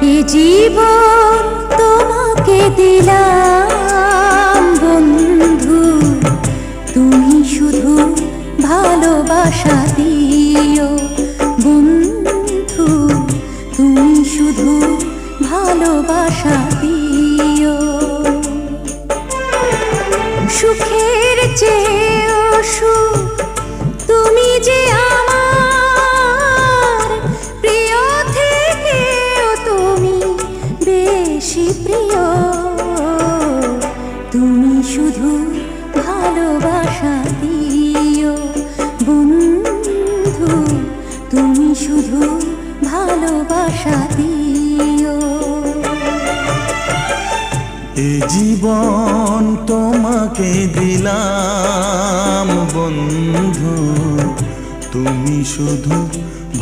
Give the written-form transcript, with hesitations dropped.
এ জীবন তোমাকে দিলাম বন্ধু, তুমি শুধু ভালোবাসা দিও বন্ধু, তুমি শুধু ভালোবাসা দিও। সুখের চেয়েও সুখ তুমি যে আমার প্রিয়, থেকেও তুমি বেশি প্রিয়। তুমি শুধু ভালোবাসা দিও বন্ধু, তুমি শুধু ভালোবাসা দিও। এ জীবন তোমাকে দিলাম বন্ধু, তুমি শুধু